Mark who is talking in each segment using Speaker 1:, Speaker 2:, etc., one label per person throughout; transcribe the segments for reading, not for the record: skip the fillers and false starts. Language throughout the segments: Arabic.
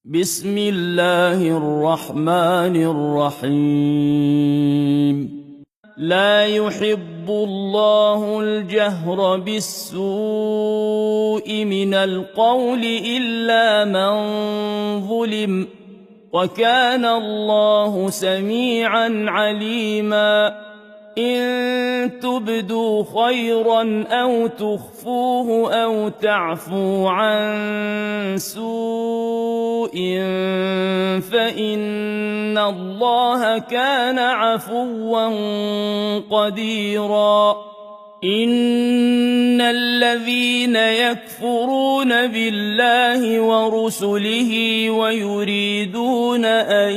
Speaker 1: بسم الله الرحمن الرحيم. لا يحب الله الجهر بالسوء من القول إلا من ظلم، وكان الله سميعا عليما. إن تبدوا خيرا أو تخفوه أو تعفوا عن سوء فإن الله كان عفوا قديرا. إن الذين يكفرون بالله ورسله ويريدون أن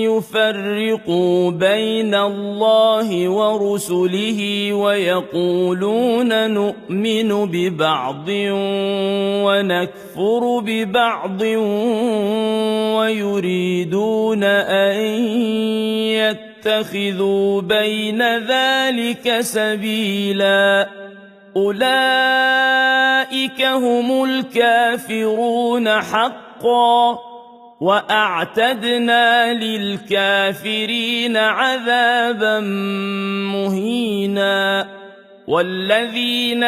Speaker 1: يفرقوا بين الله ورسله ويقولون نؤمن ببعض ونكفر ببعض ويريدون أن يتخذوا بين ذلك سبيلا، أولئك هم الكافرون حقا، وأعتدنا للكافرين عذابا مهينا. والذين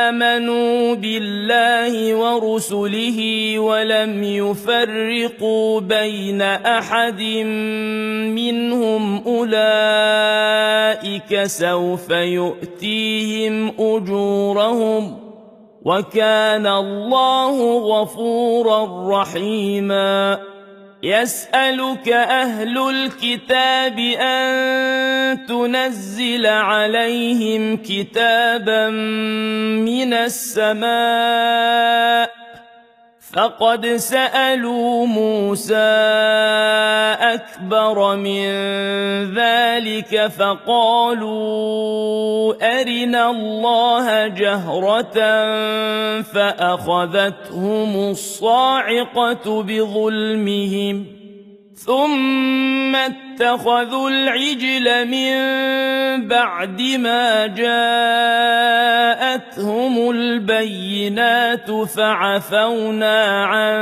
Speaker 1: آمنوا بالله ورسله ولم يفرقوا بين أحد منهم أولئك سوف يؤتيهم أجورهم، وكان الله غفورا رحيما. يسألك أهل الكتاب أن تنزل عليهم كتابا من السماء، فقد سألوا موسى أكبر من ذلك فقالوا أرنا الله جهرة فأخذتهم الصاعقة بظلمهم، ثم اتخذوا العجل من بعد ما جاءتهم البينات فعفونا عن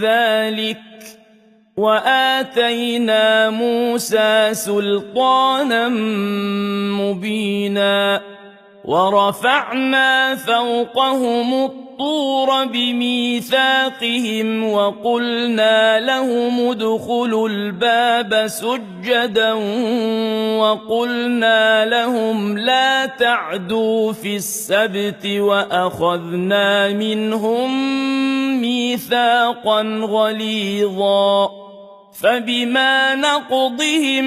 Speaker 1: ذلك وآتينا موسى سلطانا مبينا. ورفعنا فوقهم الطور بميثاقهم وقلنا لهم ادخلوا الباب سجدا وقلنا لهم لا تعدوا في السبت وأخذنا منهم ميثاقا غليظا. فبما نقضهم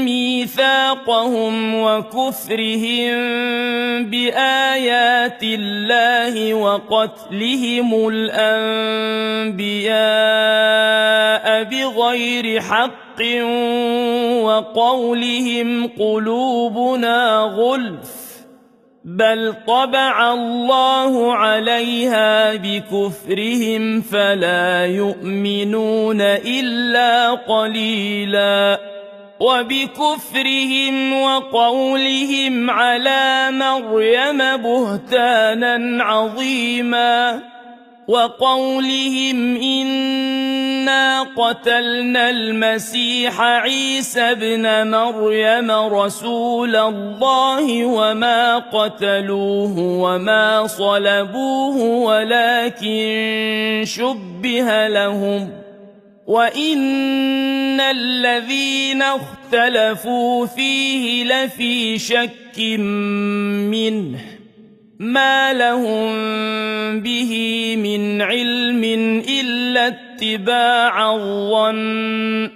Speaker 1: ميثاقهم وكفرهم بآيات الله وقتلهم الأنبياء بغير حق وقولهم قلوبنا غلف، بل طبع الله عليها بكفرهم فلا يؤمنون إلا قليلا. وبكفرهم وقولهم على مريم بهتانا عظيما، وقولهم إنا قتلنا المسيح عيسى ابن مريم رسول الله وما قتلوه وما صلبوه ولكن شبه لهم، وإن الذين اختلفوا فيه لفي شك منه ما لهم به من علم إلا اتباع الظن،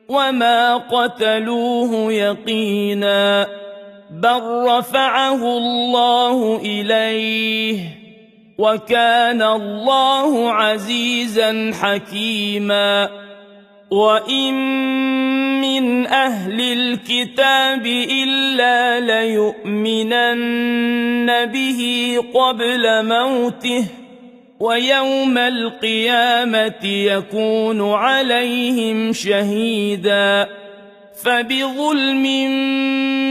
Speaker 1: وما قتلوه يقينا، بل رفعه الله إليه، وكان الله عزيزا حكيما. وإن من أهل الكتاب إلا ليؤمنن به قبل موته، ويوم القيامة يكون عليهم شهيدا. فبظلم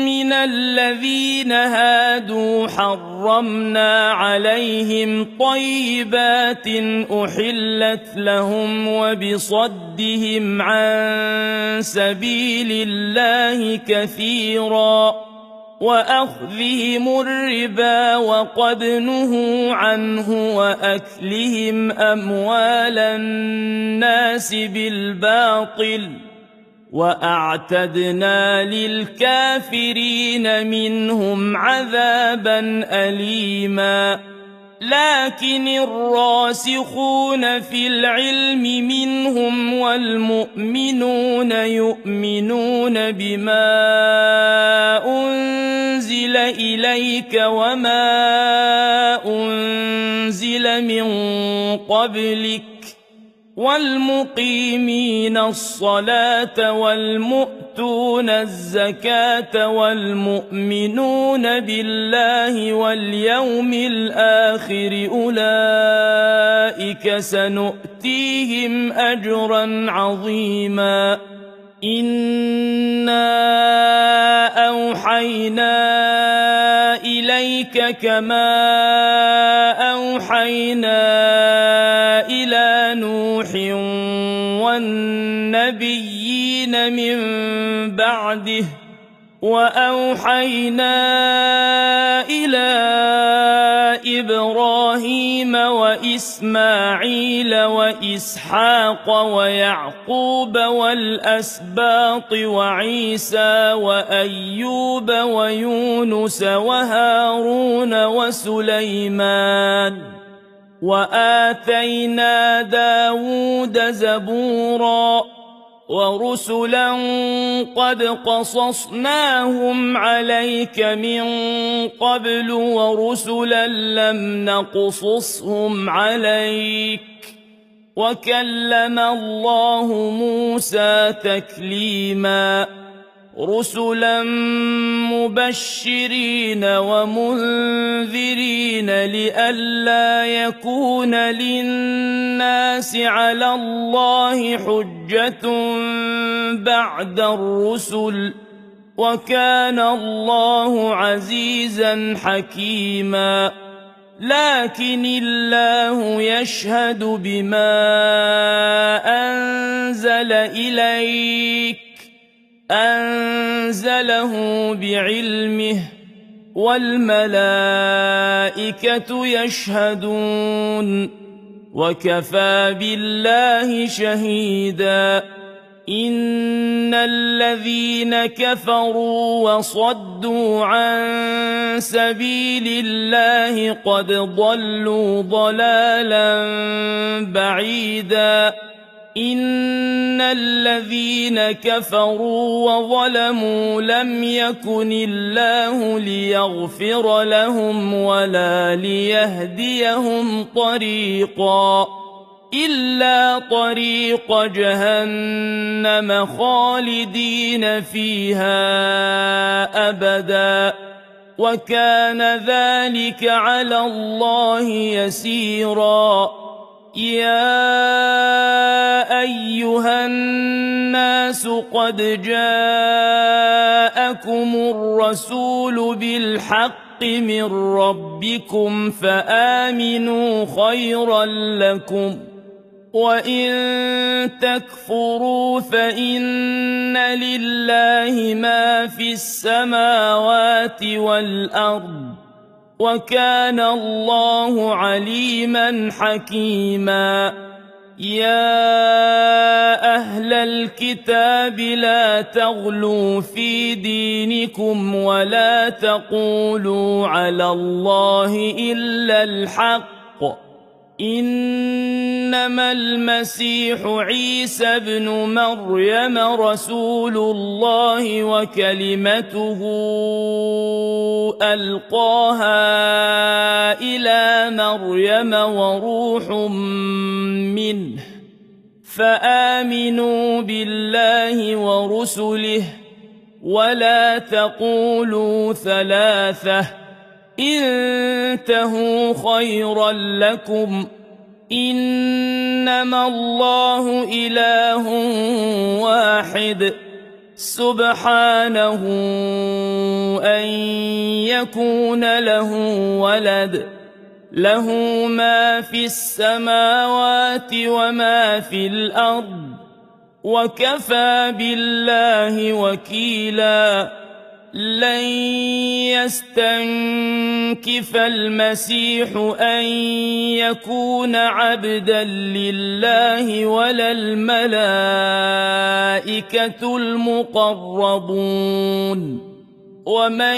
Speaker 1: من الذين هادوا حرمنا عليهم طيبات أحلت لهم وبصدهم عن سبيل الله كثيرا وأخذهم الربا وقد نهوا عنه وأكلهم أموال الناس بالباطل وأعتدنا للكافرين منهم عذابا أليما لكن الراسخون في العلم منهم والمؤمنون يؤمنون بما أنزل إليك وما أنزل من قبلك والمقيمين الصلاة والمؤتون الزكاة والمؤمنون بالله واليوم الآخر أولئك سنؤتيهم أجرا عظيما إنا أوحينا إليك كما أوحينا إلى نوح والنبيين من بعده وأوحينا إلى إبراهيم وإسماعيل وإسحاق ويعقوب والأسباط وعيسى وأيوب ويونس وهارون وسليمان وآتينا داود زبورا ورسلا قد قصصناهم عليك من قبل ورسلا لم نقصصهم عليك وكلم الله موسى تكليما رسلا مبشرين ومنذرين لئلا يكون للناس على الله حجة بعد الرسل وكان الله عزيزا حكيما لكن الله يشهد بما أنزل إليك أنزله بعلمه والملائكة يشهدون وكفى بالله شهيدا إن الذين كفروا وصدوا عن سبيل الله قد ضلوا ضلالا بعيدا إن الذين كفروا وظلموا لم يكن الله ليغفر لهم ولا ليهديهم طريقا إلا طريق جهنم خالدين فيها أبدا وكان ذلك على الله يسيرا يا أيها الناس قد جاءكم الرسول بالحق من ربكم فآمنوا خيرا لكم وإن تكفروا فإن لله ما في السماوات والأرض وكان الله عليما حكيما يا أهل الكتاب لا تغلوا في دينكم ولا تقولوا على الله إلا الحق إنما المسيح عيسى ابن مريم رسول الله وكلمته ألقاها إلى مريم وروح منه فآمنوا بالله ورسله ولا تقولوا ثلاثة انتهوا خيرا لكم إنما الله إله واحد سبحانه أن يكون له ولد له ما في السماوات وما في الأرض وكفى بالله وكيلا لن يستنكف المسيح أن يكون عبدا لله ولا الملائكة المقربون ومن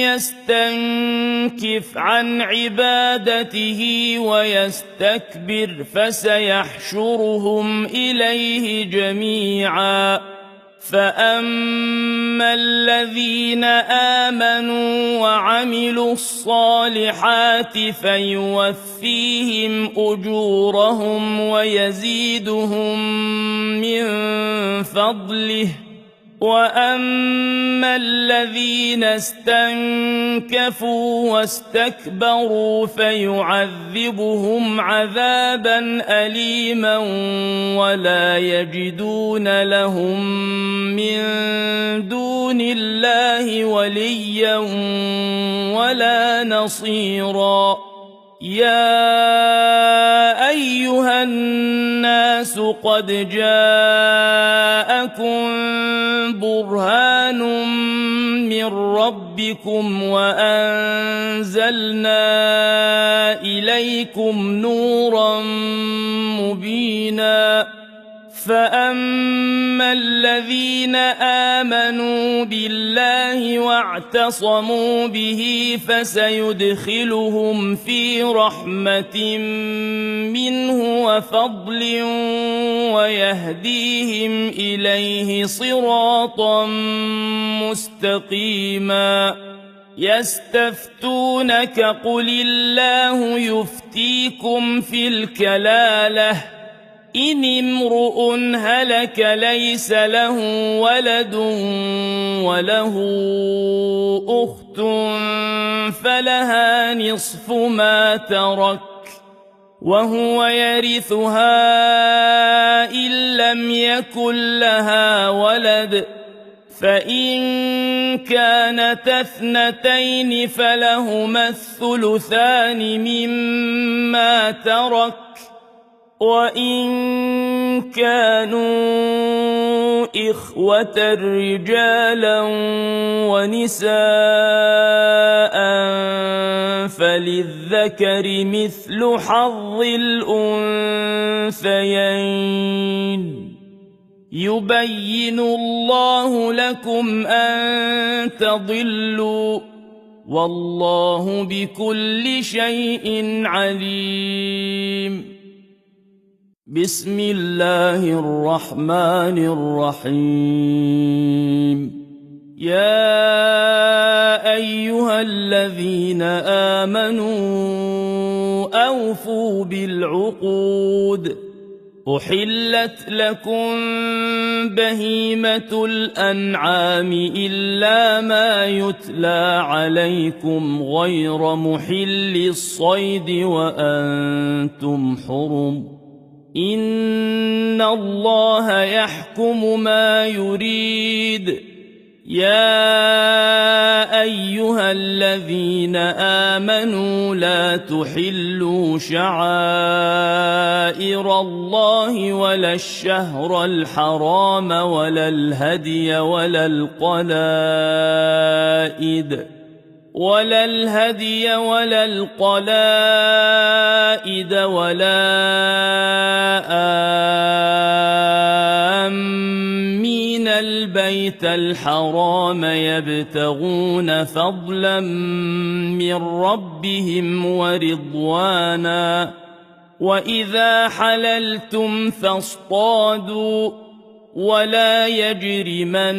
Speaker 1: يستنكف عن عبادته ويستكبر فسيحشرهم إليه جميعا فأما الذين آمنوا وعملوا الصالحات فيوفيهم أجورهم ويزيدهم من فضله وأما الذين استنكفوا واستكبروا فيعذبهم عذابا أليما ولا يجدون لهم من دون الله وليا ولا نصيرا يا أيها الناس قد جاءكم برهان من ربكم وأنزلنا إليكم نورا مبينا فأما الذين آمنوا بالله واعتصموا به فسيدخلهم في رحمة منه وفضل ويهديهم إليه صراطا مستقيما يستفتونك قل الله يفتيكم في الكلالة إن امرؤ هلك ليس له ولد وله أخت فلها نصف ما ترك وهو يرثها إن لم يكن لها ولد فإن كانتا اثنتين فلهما الثلثان مما ترك وإن كانوا إخوة رجالا ونساء فللذكر مثل حظ الأنثيين يبين الله لكم أن تضلوا والله بكل شيء عليم بسم الله الرحمن الرحيم يا أيها الذين آمنوا أوفوا بالعقود أحلت لكم بهيمة الأنعام إلا ما يتلى عليكم غير محل الصيد وأنتم حرم إن الله يحكم ما يريد يا أيها الذين آمنوا لا تحلوا شعائر الله ولا الشهر الحرام ولا الهدي ولا القلائد ولا آمين البيت الحرام يبتغون فضلا من ربهم ورضوانا وإذا حللتم فاصطادوا ولا يجرمنكم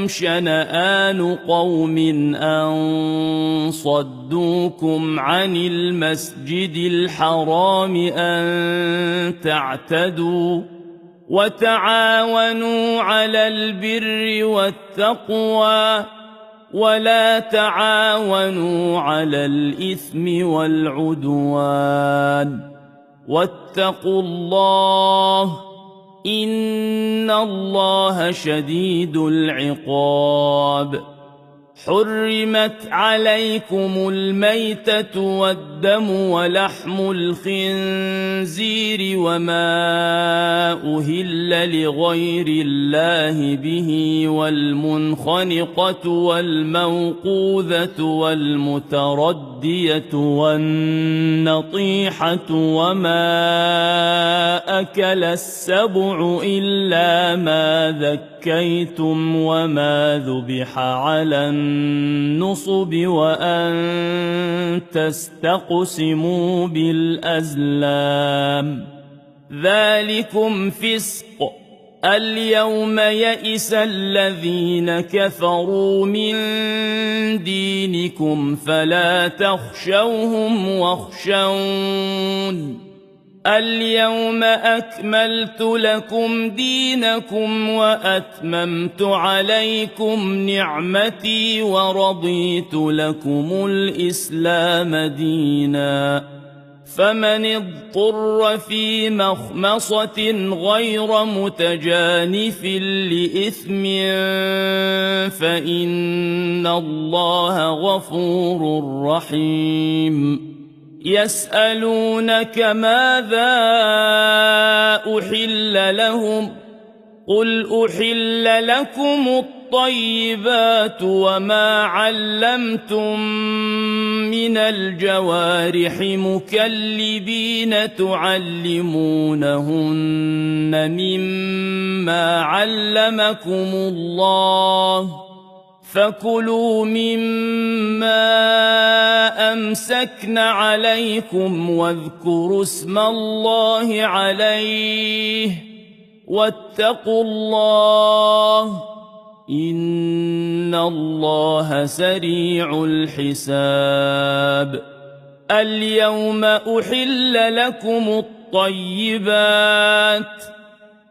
Speaker 1: شنآن قوم أن صدوكم عن المسجد الحرام أن تعتدوا وتعاونوا على البر والتقوى ولا تعاونوا على الإثم والعدوان واتقوا الله إن الله شديد العقاب. حرمت عليكم الميتة والدم ولحم الخنزير وما أهل لغير الله به والمنخنقة والموقوذة والمتردية والنطيحة وما أكل السبع إلا ما ذكيتم وما ذبح على النصب وأن تستقسموا بالأزلام ذلكم فسق. اليوم يئس الذين كفروا من دينكم فلا تخشوهم واخشون. اليوم أكملت لكم دينكم وأتممت عليكم نعمتي ورضيت لكم الإسلام دينا. فمن اضطر في مخمصة غير متجانف لإثم فإن الله غفور رحيم. يسألونك ماذا أحل لهم قل أحل لكم الطيبات وما علمتم من الجوارح مكلبين تعلمونهن مما علمكم الله فكلوا مما أمسكن عليكم واذكروا اسم الله عليه واتقوا الله إن الله سريع الحساب. اليوم أحل لكم الطيبات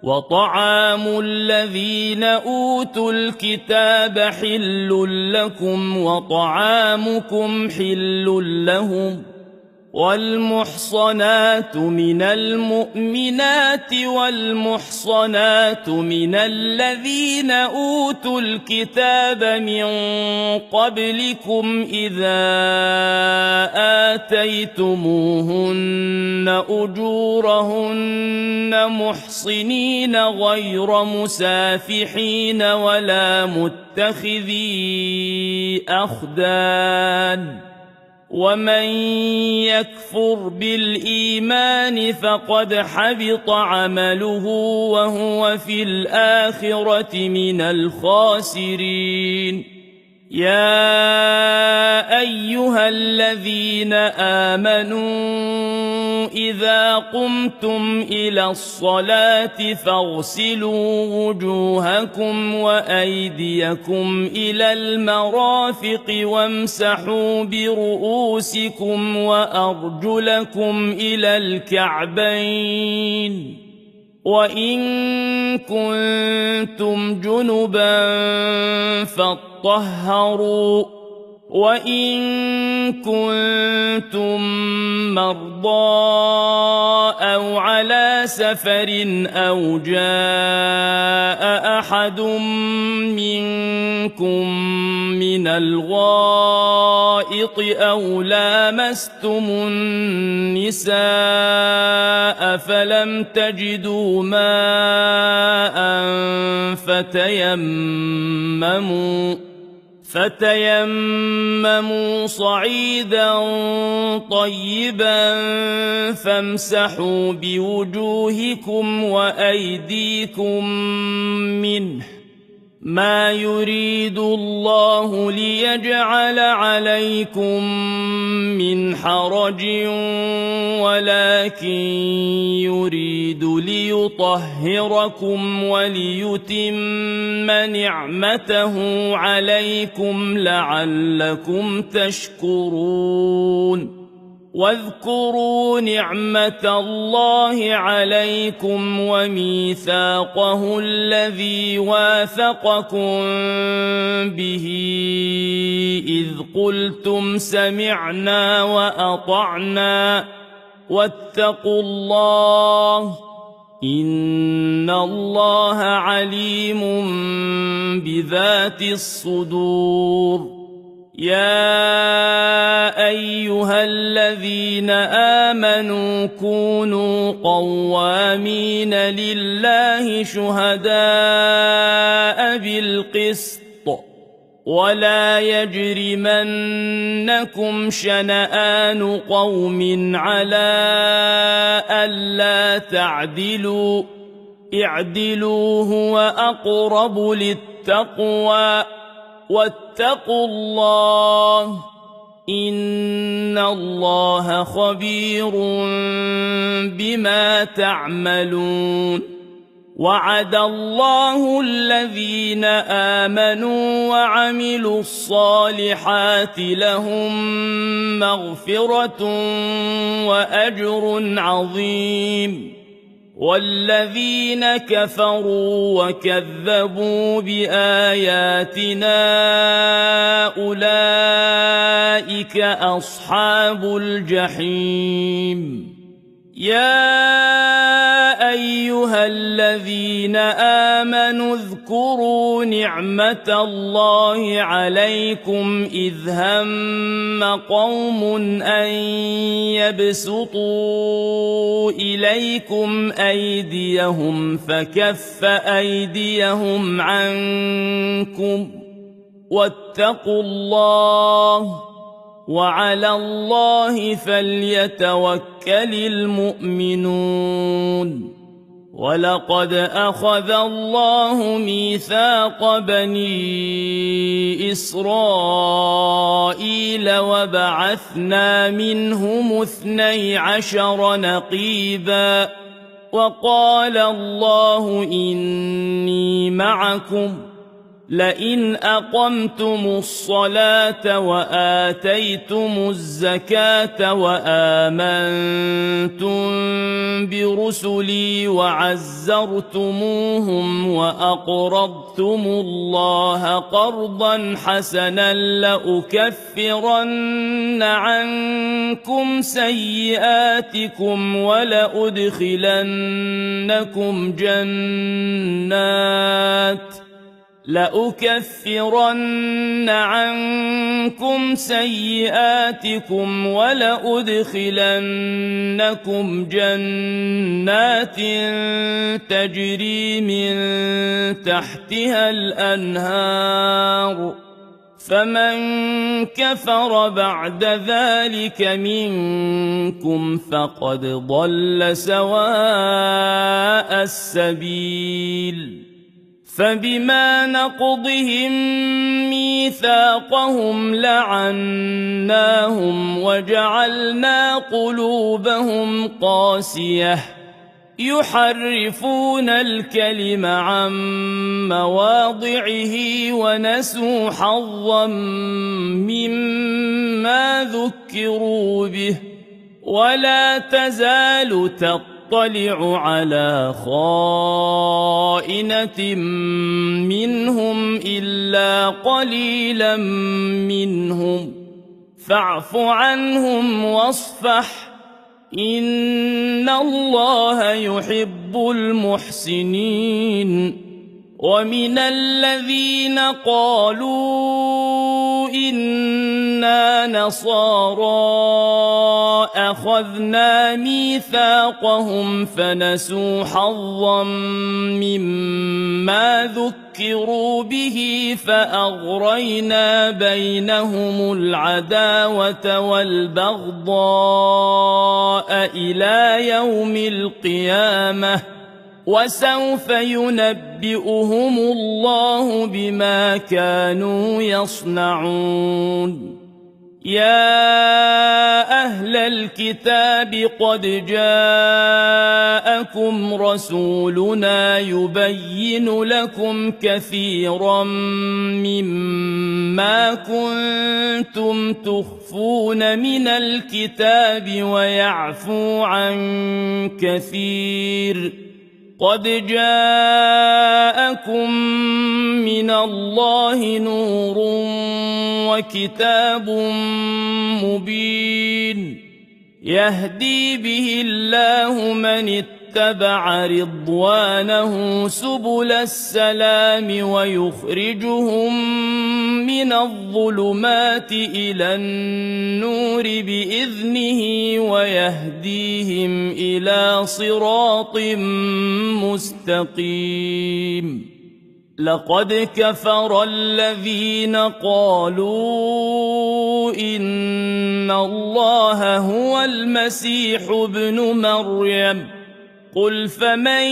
Speaker 1: وطعام الذين أوتوا الكتاب حل لكم وطعامكم حل لهم والمحصنات من المؤمنات والمحصنات من الذين أوتوا الكتاب من قبلكم إذا آتيتموهن أجورهن محصنين غير مسافحين ولا متخذي أخدان. ومن يكفر بالإيمان فقد حبط عمله وهو في الآخرة من الخاسرين. يا أيها الذين آمنوا إذا قمتم إلى الصلاة فاغسلوا وجوهكم وأيديكم إلى المرافق وامسحوا برؤوسكم وأرجلكم إلى الكعبين وإن كنتم جنبا فاطهروا وإن كنتم مرضى أو على سفر أو جاء أحد منكم من الغائط أو لامستم النساء فلم تجدوا ماء فتيمموا صعيدا طيبا فامسحوا بوجوهكم وأيديكم منه ما يريد الله ليجعل عليكم من حرج ولكن يريد ليطهركم وليتم نعمته عليكم لعلكم تشكرون. واذكروا نعمة الله عليكم وميثاقه الذي واثقكم به إذ قلتم سمعنا وأطعنا واتقوا الله إن الله عليم بذات الصدور يا أيها الذين آمنوا كونوا قوامين لله شهداء بالقسط ولا يجرمنكم شنآن قوم على ألا تعدلوا اعدلوا هو أقرب للتقوى واتقوا الله إن الله خبير بما تعملون وعد الله الذين آمنوا وعملوا الصالحات لهم مغفرة وأجر عظيم والذين كفروا وكذبوا بآياتنا أولئك أصحاب الجحيم يا أيها الذين آمنوا اذكروا نعمة الله عليكم إذ هم قوم أن يبسطوا إليكم أيديهم فكف أيديهم عنكم واتقوا الله وعلى الله فليتوكل المؤمنون ولقد أخذ الله ميثاق بني إسرائيل وبعثنا منهم 12 نقيبا وقال الله إني معكم لئن أقمتم الصلاة وآتيتم الزكاة وآمنتم برسلي وعزرتموهم وأقرضتم الله قرضا حسنا لأكفرن عنكم سيئاتكم ولأدخلنكم جنات تجري من تحتها الأنهار فمن كفر بعد ذلك منكم فقد ضل سواء السبيل فبما نقضهم ميثاقهم لعناهم وجعلنا قلوبهم قاسية يحرفون الكلم عن مواضعه ونسوا حظا مما ذكروا به ولا تزال تطلع على خائنة منهم إلا قليلا منهم فاعف عنهم واصفح إن الله يحب المحسنين ومن الذين قالوا إنا نصارى أخذنا ميثاقهم فنسوا حظا مما ذكروا به فأغرينا بينهم العداوة والبغضاء إلى يوم القيامة وسوف ينبئهم الله بما كانوا يصنعون يا أهل الكتاب قد جاءكم رسولنا يبين لكم كثيرا مما كنتم تخفون من الكتاب ويعفو عن كثير قد جاءكم من الله نور وكتاب مبين يهدي به الله من اتبع رضوانه سبل السلام ويخرجهم من الظلمات إلى النور بإذنه ويهديهم إلى صراط مستقيم لقد كفر الذين قالوا إن الله هو المسيح ابن مريم قل فمن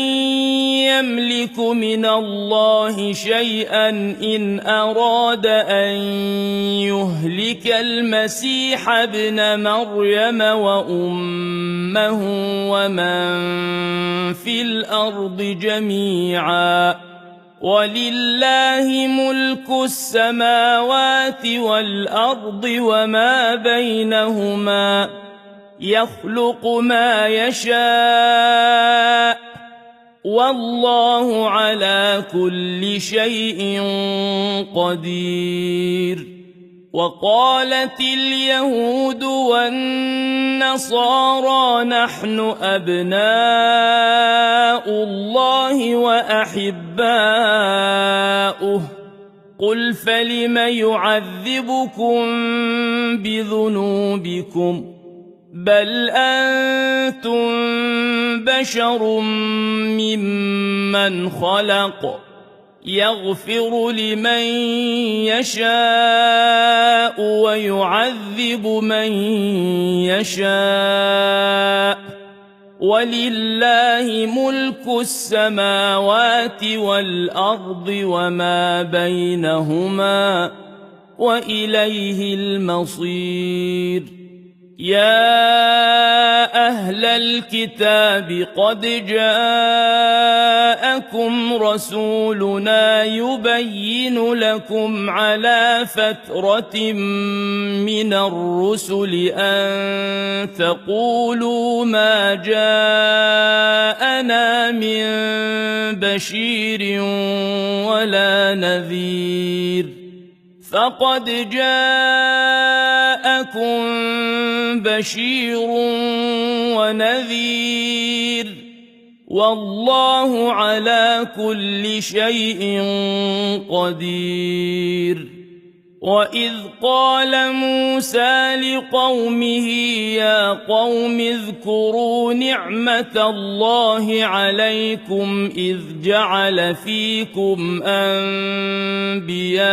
Speaker 1: يملك من الله شيئا إن أراد أن يهلك المسيح ابن مريم وأمه ومن في الأرض جميعا ولله ملك السماوات والأرض وما بينهما يخلق ما يشاء والله على كل شيء قدير وقالت اليهود والنصارى نحن أبناء الله وأحباؤه قل فلم يعذبكم بذنوبكم بل أنتم بشر ممن خلق يغفر لمن يشاء ويعذب من يشاء ولله ملك السماوات والأرض وما بينهما وإليه المصير يا أهل الكتاب قد جاءكم رسولنا يبين لكم على فترة من الرسل أن تقولوا ما جاءنا من بشير ولا نذير فقد جاءكم بشير ونذير والله على كل شيء قدير وإذ قال موسى لقومه يا قوم اذكروا نعمة الله عليكم إذ جعل فيكم أنبياء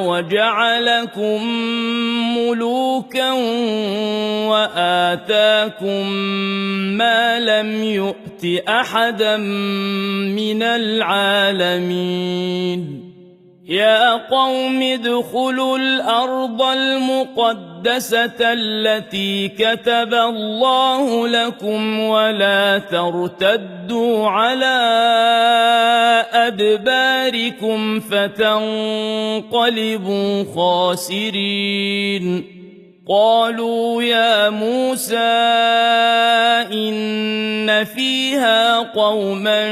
Speaker 1: وجعلكم ملوكا وآتاكم ما لم يؤت أحدا من العالمين يا قوم ادخلوا الأرض المقدسة التي كتب الله لكم ولا ترتدوا على أدباركم فتنقلبوا خاسرين قالوا يا موسى إن فيها قوما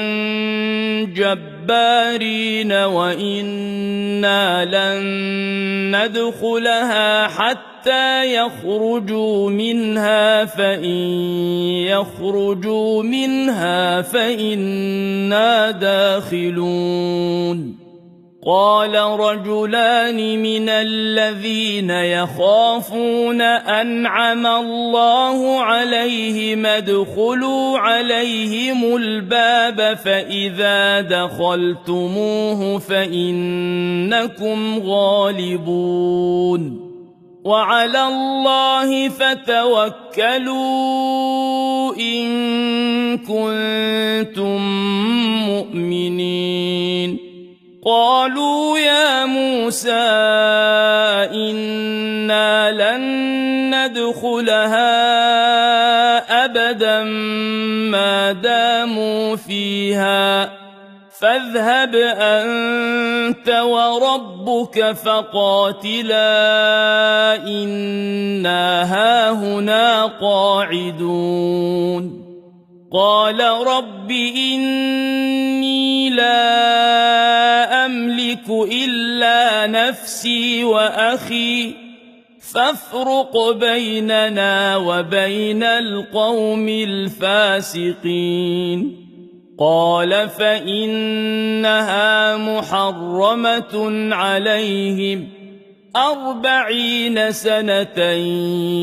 Speaker 1: جبارين وإنا لن ندخلها حتى يخرجوا منها فإن يخرجوا منها فإنا داخلون قال رجلان من الذين يخافون أنعم الله عليهم ادخلوا عليهم الباب فإذا دخلتموه فإنكم غالبون وعلى الله فتوكلوا إن كنتم مؤمنين قالوا يا موسى إنا لن ندخلها أبدا ما داموا فيها فاذهب أنت وربك فقاتلا إنا هاهنا قاعدون قال رب إني لا أملك إلا نفسي وأخي فافرق بيننا وبين القوم الفاسقين قال فإنها محرمة عليهم 40 سنة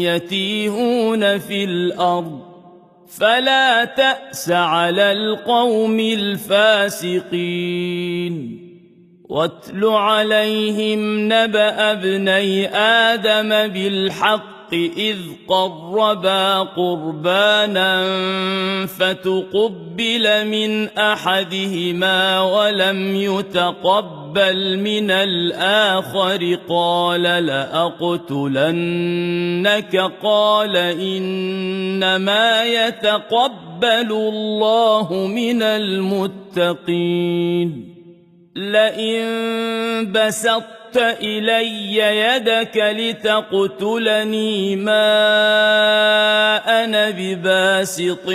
Speaker 1: يتيهون في الأرض فلا تأس على القوم الفاسقين واتل عليهم نبأ ابني آدم بالحق إذ قربا قربانا فتقبل من أحدهما ولم يتقبل من الآخر قال لأقتلنك قال إنما يتقبل الله من المتقين لئن بسطت إلي يدك لتقتلني ما أنا بباسط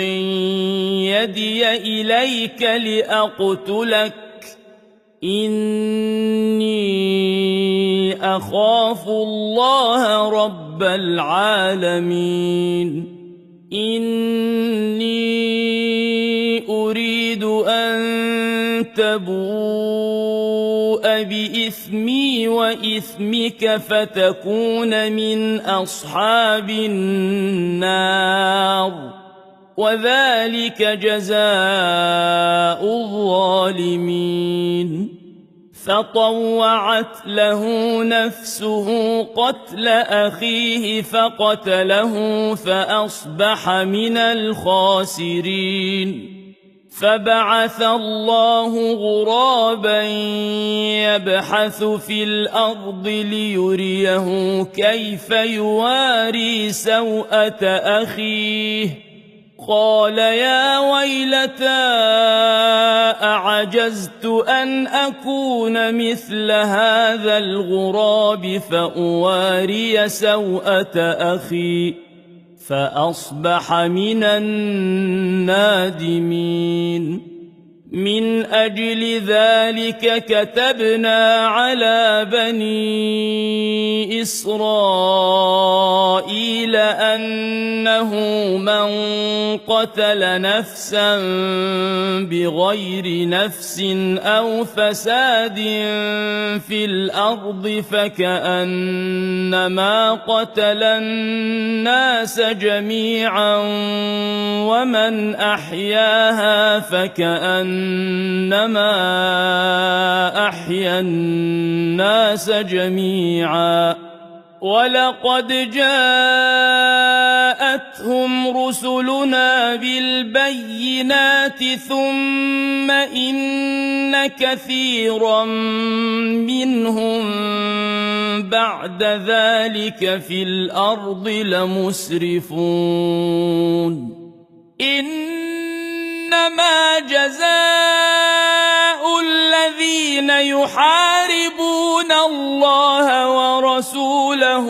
Speaker 1: يدي إليك لأقتلك إني أخاف الله رب العالمين إني أريد أن تبوء بإثمي وإثمك فتكون من أصحاب النار وذلك جزاء الظالمين فطوعت له نفسه قتل أخيه فقتله فأصبح من الخاسرين فبعث الله غرابا يبحث في الأرض ليريه كيف يواري سوءة أخيه قال يا ويلتى أعجزت أن أكون مثل هذا الغراب فأواري سوءة أخي فأصبح من النادمين من أجل ذلك كتبنا على بني إسرائيل أنه من قتل نفسا بغير نفس أو فساد في الأرض فكأنما قتل الناس جميعا ومن أحياها فكأنما أحيا الناس جميعا ولقد جاءتهم رسلنا بالبينات ثم إن كثيرا منهم بعد ذلك في الأرض لمسرفون إنما جزاء الذين يحاربون الله ورسوله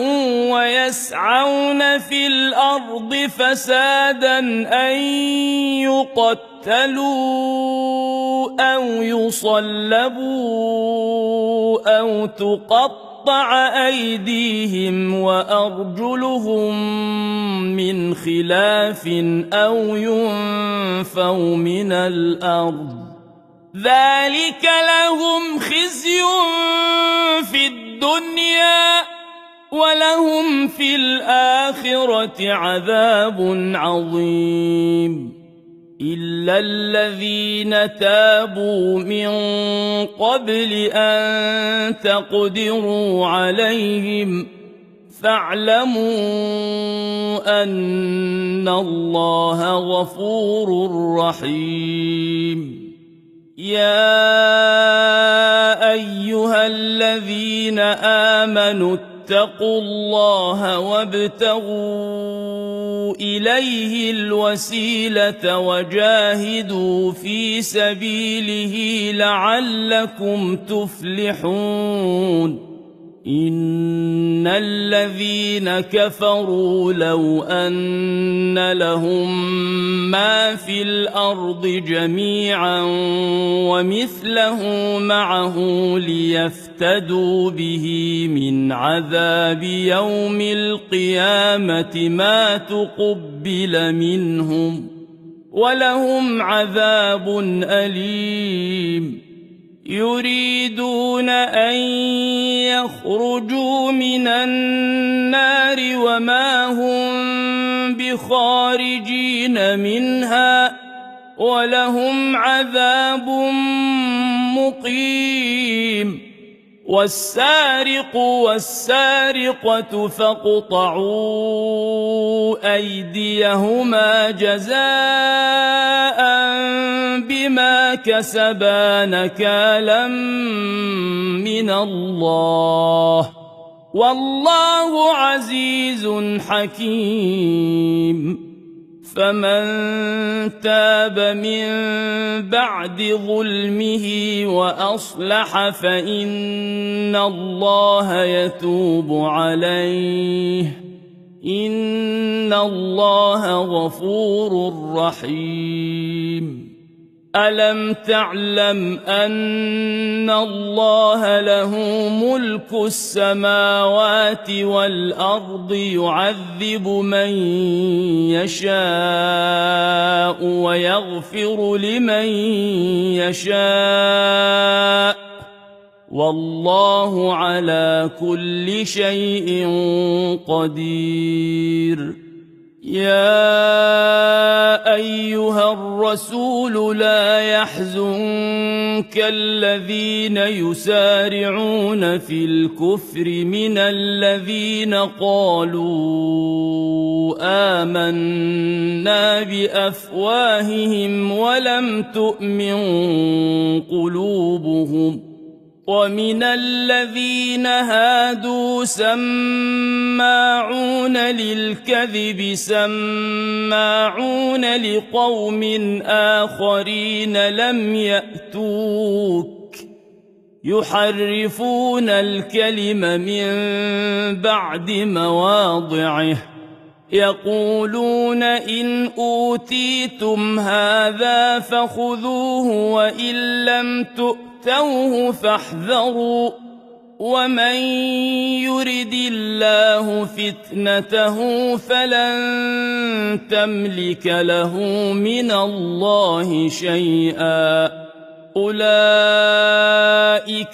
Speaker 1: ويسعون في الأرض فسادا أن يقتلوا أو يصلبوا أو تقطع أيديهم وأرجلهم من خلاف أو ينفوا من الأرض ذلك لهم خزي في الدنيا ولهم في الآخرة عذاب عظيم إلا الذين تابوا من قبل أن تقدروا عليهم فاعلموا أن الله غفور رحيم يا أيها الذين آمنوا اتقوا الله وابتغوا إليه الوسيلة وجاهدوا في سبيله لعلكم تفلحون إن الذين كفروا لو أن لهم ما في الأرض جميعا ومثله معه ليفتدوا به من عذاب يوم القيامة ما تقبل منهم ولهم عذاب أليم يريدون أن يخرجوا من النار وما هم بخارجين منها ولهم عذاب مقيم والسارق والسارقة فاقطعوا أيديهما جزاء بما كسبا نكالا من الله والله عزيز حكيم فمن تاب من بعد ظلمه وأصلح فإن الله يتوب عليه إن الله غفور رحيم ألم تعلم أن الله له ملك السماوات والأرض يعذب من يشاء ويغفر لمن يشاء والله على كل شيء قدير يا أيها الرسول لا يحزنك الذين يسارعون في الكفر من الذين قالوا آمنا بأفواههم ولم تؤمن قلوبهم ومن الذين هادوا سماعون للكذب سماعون لقوم آخرين لم يأتوك يحرفون الكلم من بعد مواضعه يقولون إن أوتيتم هذا فخذوه وإن لم تؤتوه فاحذروا ومن يرد الله فتنته فلن تملك له من الله شيئا أولئك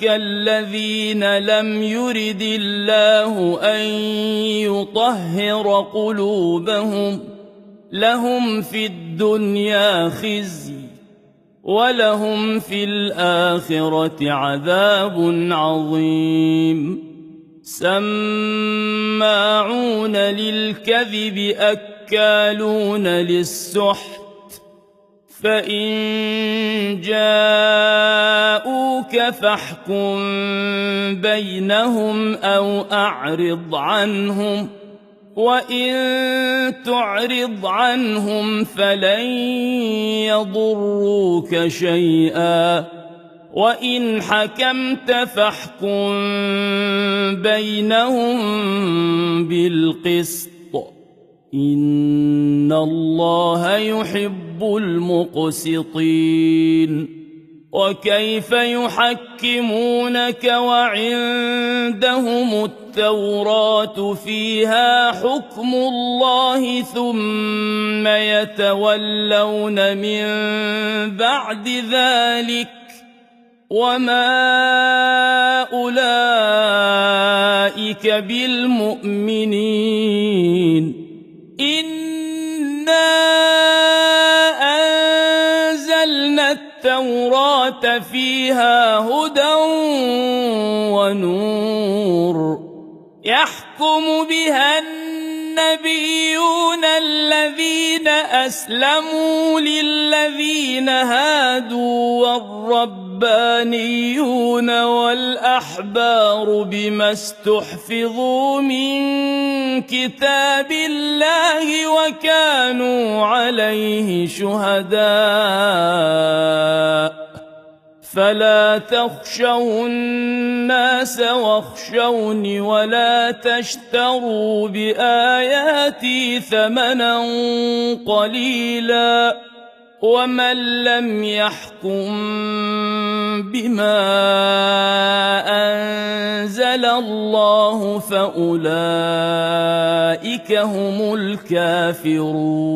Speaker 1: الذين لم يرد الله أن يطهر قلوبهم لهم في الدنيا خزي ولهم في الآخرة عذاب عظيم سماعون للكذب أكالون للسحت فإن جاءوك فاحكم بينهم أو أعرض عنهم وإن تعرض عنهم فلن يضروك شيئا وإن حكمت فاحكم بينهم بالقسط إن الله يحب المقسطين وكيف يحكمونك وعندهم التوراة فيها حكم الله ثم يتولون من بعد ذلك وما أولئك بالمؤمنين إنا أنزلنا التوراة فيها هدى ونور يحكم بها النبيون الذين أسلموا للذين هادوا والربانيون والأحبار بما استحفظوا من كتاب الله وكانوا عليه شهداء فلا تخشوا الناس واخشوني ولا تشتروا بآياتي ثمنا قليلا ومن لم يحكم بما أنزل الله فأولئك هم الكافرون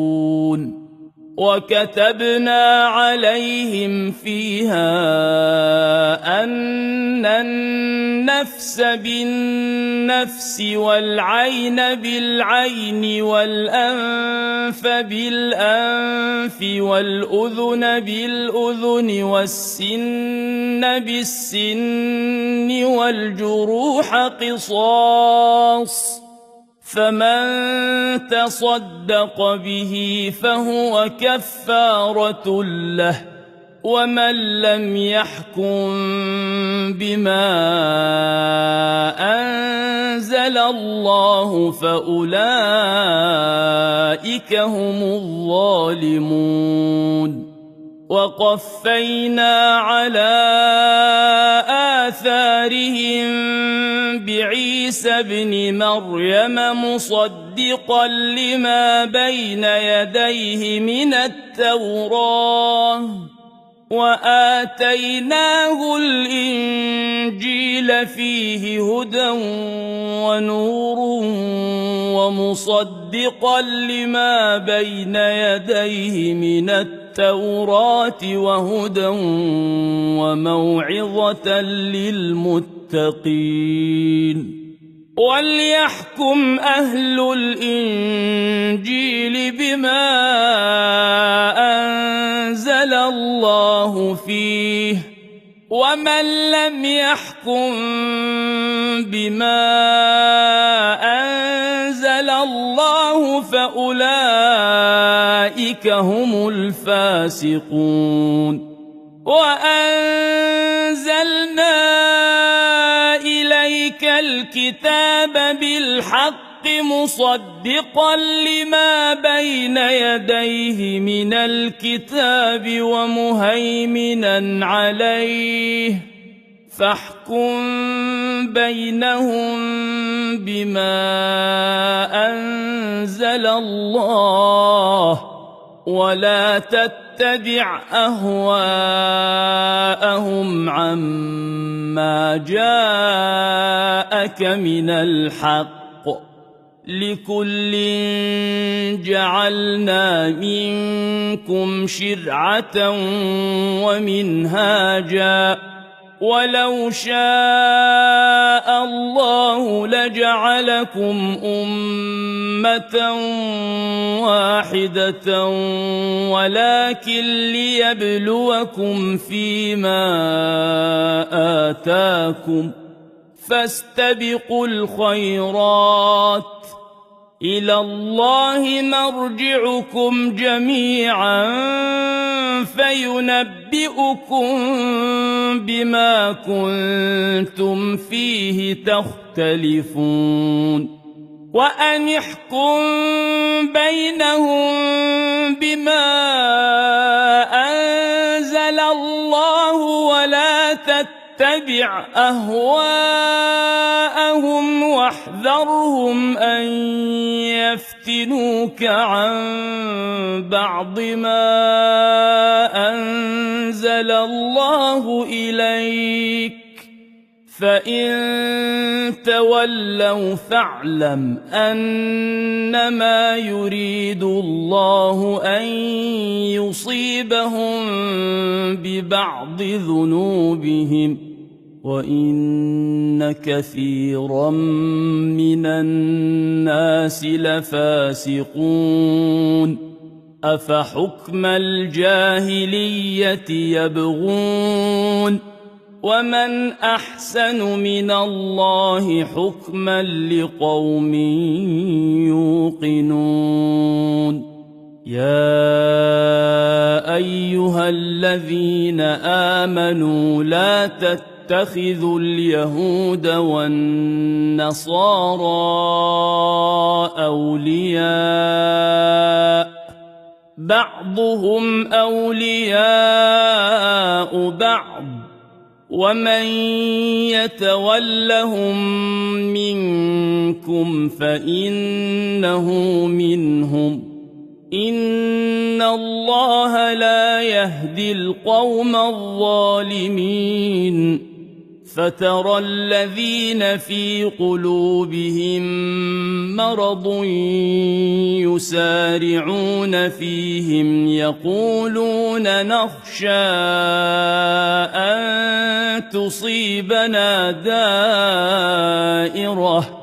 Speaker 1: وكتبنا عليهم فيها أن النفس بالنفس والعين بالعين والأنف بالأنف والأذن بالأذن والسن بالسن والجروح قصاص فمن تصدق به فهو كفارة له ومن لم يحكم بما أنزل الله فأولئك هم الظالمون وقفينا على آثارهم بعيسى ابن مريم مصدقا لما بين يديه من التوراة وآتيناه الإنجيل فيه هدى ونور ومصدقا لما بين يديه من التوراة وهدى وموعظة للمتقين وليحكم أهل الإنجيل بما أنزل الله فيه ومن لم يحكم بما أنزل الله فأولئك هم الفاسقون وأنزلنا إليك الكتاب بالحق مصدقا لما بين يديه من الكتاب ومهيمنا عليه فاحكم بينهم بما أنزل الله ولا تتبع أهواءهم عما جاءك من الحق لكل جعلنا منكم شرعة ومنهاجا ولو شاء الله لجعلكم أمة واحدة ولكن ليبلوكم فيما آتاكم فاستبقوا الخيرات إلى الله مرجعكم جميعا فينبئكم بما كنتم فيه تختلفون وأن احكم بينهم بما أنزل الله ولا تتبع أهواءهم واحذرهم أن يفتنوك عن بعض ما أنزل الله إليك فإن تولوا فاعلم أنما يريد الله أن يصيبهم ببعض ذنوبهم وإن كثيرا من الناس لفاسقون أفحكم الجاهلية يبغون ومن أحسن من الله حكما لقوم يوقنون يا أيها الذين آمنوا لا تتخذوا اليهود والنصارى أولياء بعضهم أولياء بعض ومن يتولهم منكم فإنه منهم إن الله لا يهدي القوم الظالمين فترى الذين في قلوبهم مرض يسارعون فيهم يقولون نخشى أن تصيبنا دائرة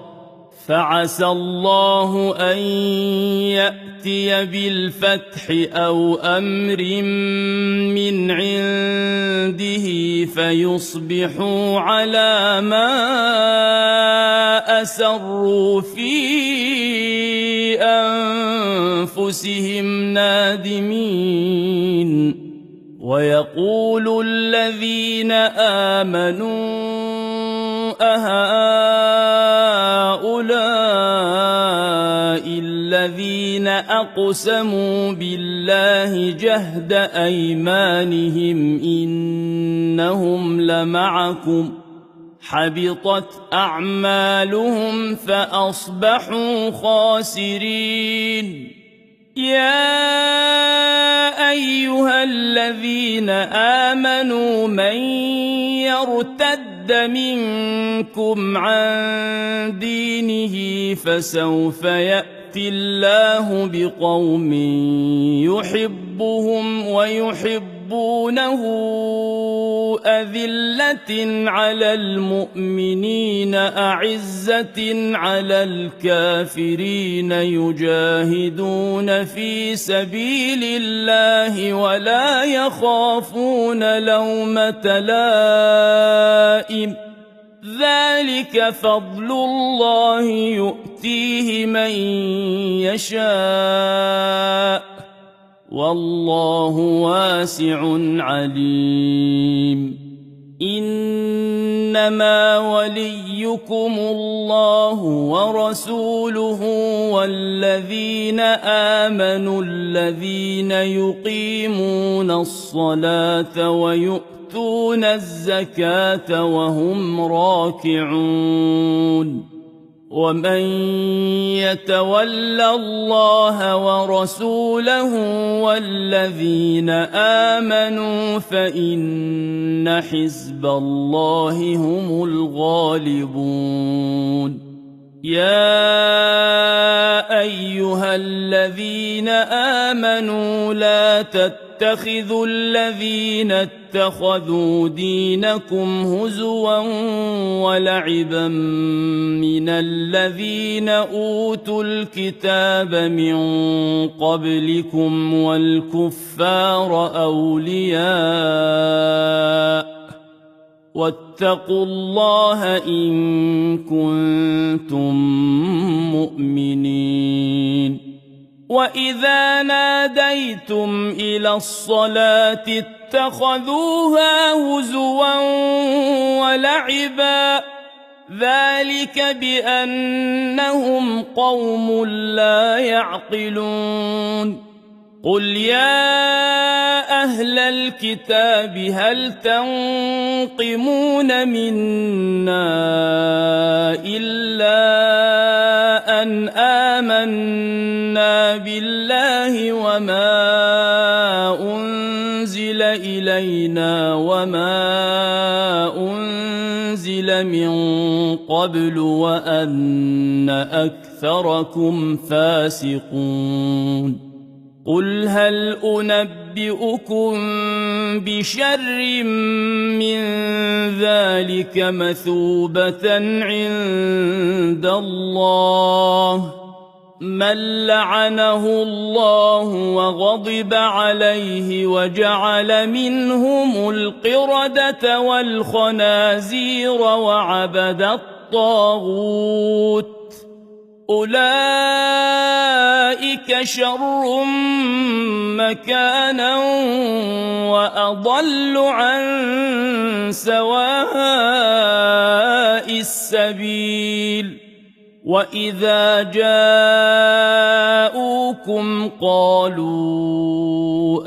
Speaker 1: فعسى الله أن يأتي بالفتح أو أمر من عنده فيصبحوا على ما أسروا في أنفسهم نادمين ويقول الذين آمنوا أهؤلاء الذين أقسموا بالله جهد أيمانهم إنهم لمعكم حبطت أعمالهم فأصبحوا خاسرين يا أيها الذين آمنوا من يرتد منكم عن دينه فسوف يأتي الله بقوم يحبهم ويحبونه أذلة على المؤمنين أعزة على الكافرين يجاهدون في سبيل الله ولا يخافون لومة لائم ذلك فضل الله يؤتيه من يشاء والله واسع عليم إنما وليكم الله ورسوله والذين آمنوا الذين يقيمون الصلاة ويؤتون الزكاة وهم راكعون ومن يتول الله ورسوله والذين آمنوا فإن حزب الله هم الغالبون يا أيها الذين آمنوا لا تتخذوا الذين اتخذوا دينكم هزوا ولعبا من الذين أوتوا الكتاب من قبلكم والكفار أولياء واتقوا الله إن كنتم مؤمنين وإذا ناديتم إلى الصلاة اتخذوها هزوا ولعبا ذلك بأنهم قوم لا يعقلون قل يا أهل الكتاب هل تنقمون منا إلا أن آمنا بالله وما أنزل إلينا وما أنزل من قبل وأن أكثركم فاسقون قل هل أنبئكم بشر من ذلك مثوبة عند الله من لعنه الله وغضب عليه وجعل منهم القردة والخنازير وعبد الطاغوت أولئك شر مكانا وأضل عن سواء السبيل وإذا جاءوكم قالوا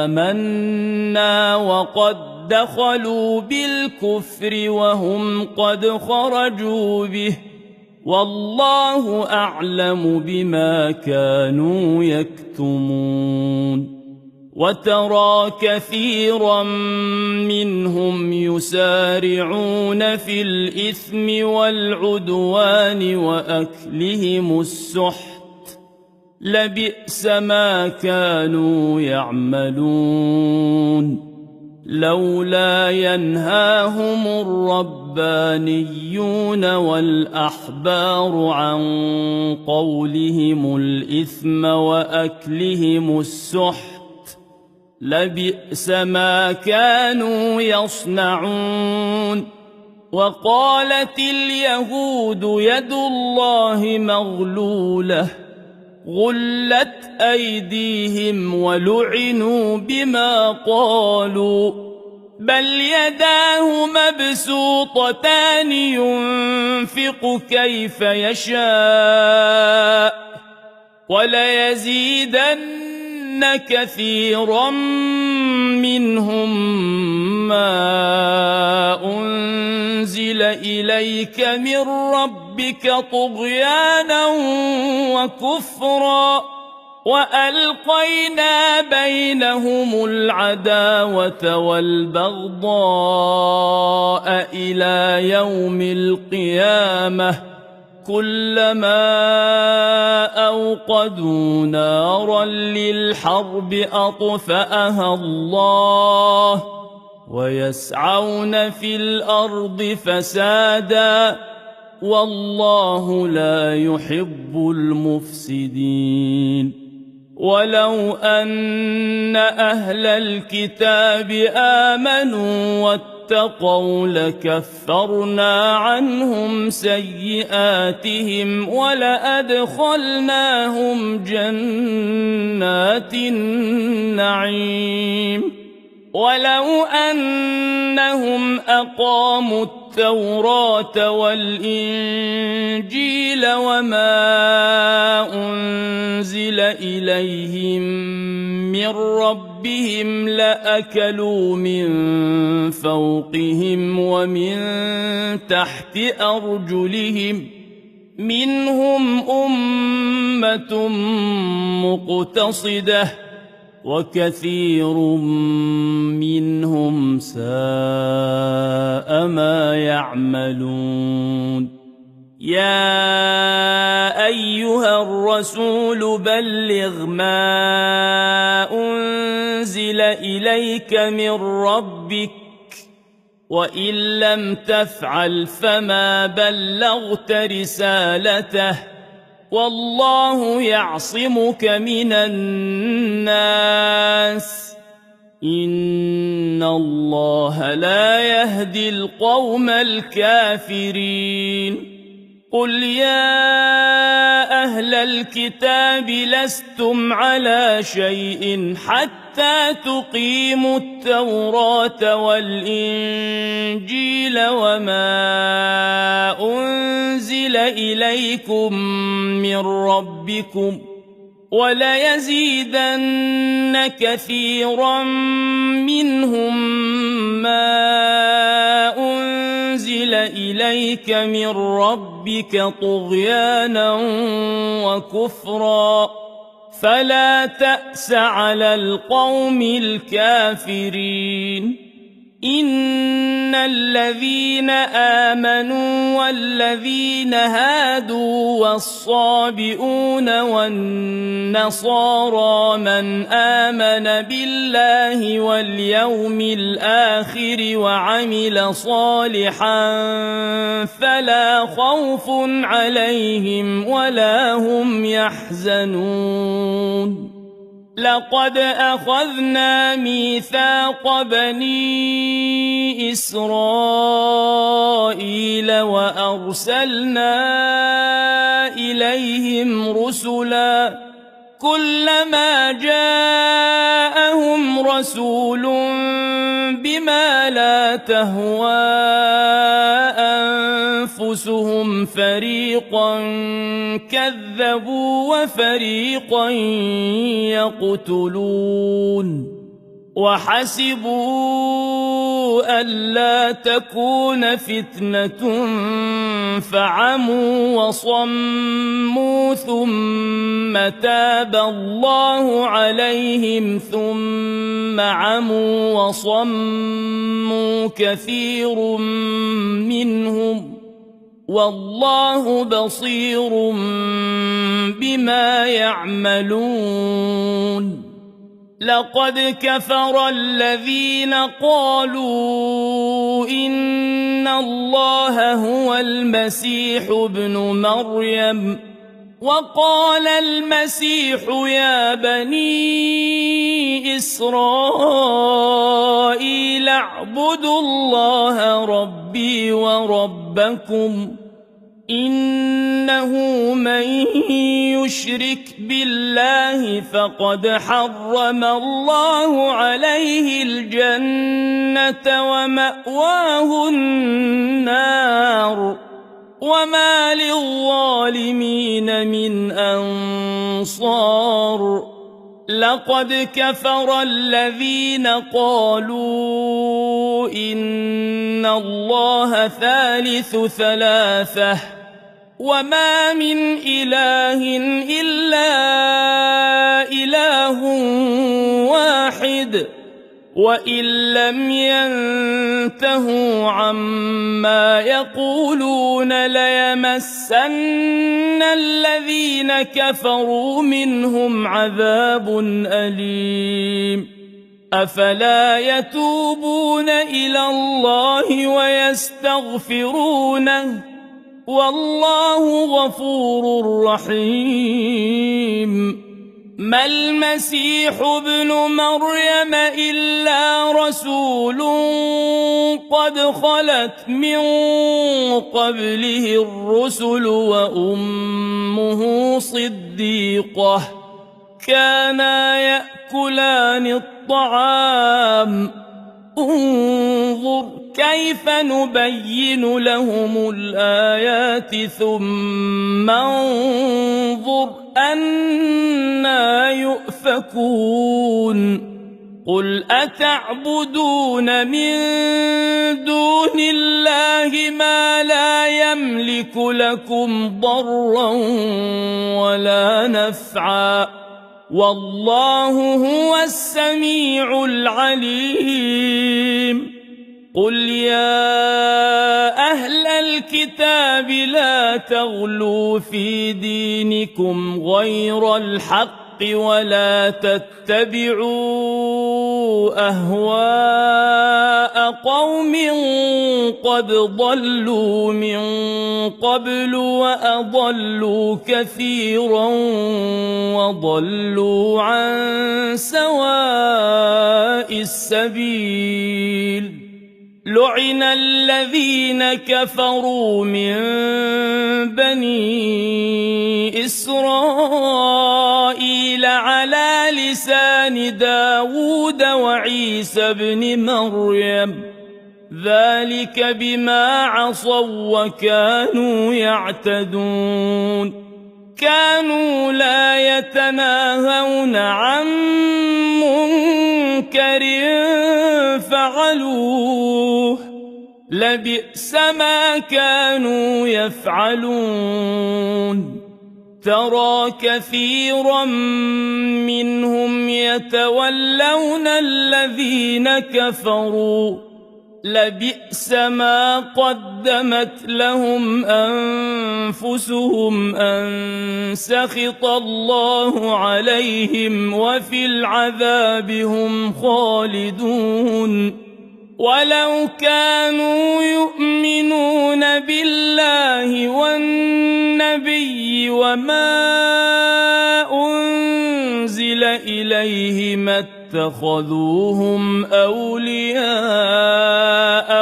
Speaker 1: آمنا وقد دخلوا بالكفر وهم قد خرجوا به والله أعلم بما كانوا يكتمون وترى كثيرا منهم يسارعون في الإثم والعدوان وأكلهم السحت لبئس ما كانوا يعملون لولا ينهاهم الربانيون والأحبار عن قولهم الإثم وأكلهم السحت لبئس ما كانوا يصنعون وقالت اليهود يد الله مغلولة غلت أيديهم ولعنوا بما قالوا بل يداه مبسوطتان ينفق كيف يشاء وليزيدن كثيرا منهم ما أنزل إليك من ربك طغيانا وكفرا وألقينا بينهم العداوة والبغضاء إلى يوم القيامة كلما أوقدوا نارا للحرب أطفأها الله ويسعون في الأرض فسادا والله لا يحب المفسدين ولو أن أهل الكتاب آمنوا واتقوا لكفرنا عنهم سيئاتهم ولأدخلناهم جنات النعيم ولو أنهم أقاموا التوراة والإنجيل وما أنزل إليهم من ربهم لأكلوا من فوقهم ومن تحت أرجلهم منهم أمة مقتصدة وكثير منهم ساء ما يعملون يا أيها الرسول بلغ ما أنزل إليك من ربك وإن لم تفعل فما بلغت رسالته والله يعصمك من الناس إن الله لا يهدي القوم الكافرين قل يا أهل الكتاب لستم على شيء حتى تقيموا التوراة والإنجيل وما أنزل إليكم من ربكم وليزيدن كثيرا منهم ما أنزل إليك من ربك طغيانا وكفرا فلا تأس على القوم الكافرين إن الذين آمنوا والذين هادوا والصابئون والنصارى من آمن بالله واليوم الآخر وعمل صالحا فلا خوف عليهم ولا هم يحزنون لقد أخذنا ميثاق بني إسرائيل وأرسلنا إليهم رسلا كلما جاءهم رسول بما لا تهوى أنفسهم فريقا كذبوا وفريقا يقتلون وحسبوا ألا تكون فتنة فعموا وصموا ثم تاب الله عليهم ثم عموا وصموا كثير منهم والله بصير بما يعملون. لقد كفر الذين قالوا إن الله هو المسيح ابن مريم وقال المسيح يا بني إسرائيل اعبدوا الله ربي وربكم إنه من يشرك بالله فقد حرم الله عليه الجنة ومأواه النار وما للظالمين من أنصار. لقد كفر الذين قالوا إن الله ثالث ثلاثة وما من إله إلا إله واحد وإن لم ينتهوا عما يقولون ليمسن الذين كفروا منهم عذاب أليم. أفلا يتوبون إلى الله ويستغفرونه والله غفور رحيم. ما المسيح ابن مريم إلا رسول قد خلت من قبله الرسل وأمه صديقة كانا يأكلان الطعام انظر كيف نبين لهم الآيات ثم انظر أنى يؤفكون. قل أتعبدون من دون الله ما لا يملك لكم ضرا ولا نفعا والله هو السميع العليم. قل يا أهل الكتاب لا تغلوا في دينكم غير الحق ولا تتبعوا أهواء قوم قد ضلوا من قبل وأضلوا كثيرا وضلوا عن سواء السبيل. لعن الذين كفروا من بني إسرائيل على لسان داود وعيسى بن مريم ذلك بما عصوا وكانوا يعتدون. كانوا لا يتناهون عن منكر فعلوه لبئس ما كانوا يفعلون. ترى كثيرا منهم يتولون الذين كفروا لبئس ما قدمت لهم أنفسهم أن سخط الله عليهم وفي العذاب هم خالدون. ولو كانوا يؤمنون بالله والنبي وما أنزل إليه ما اتخذوهم أولياء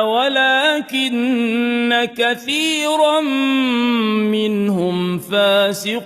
Speaker 1: ولكن كثيرا منهم فاسقون.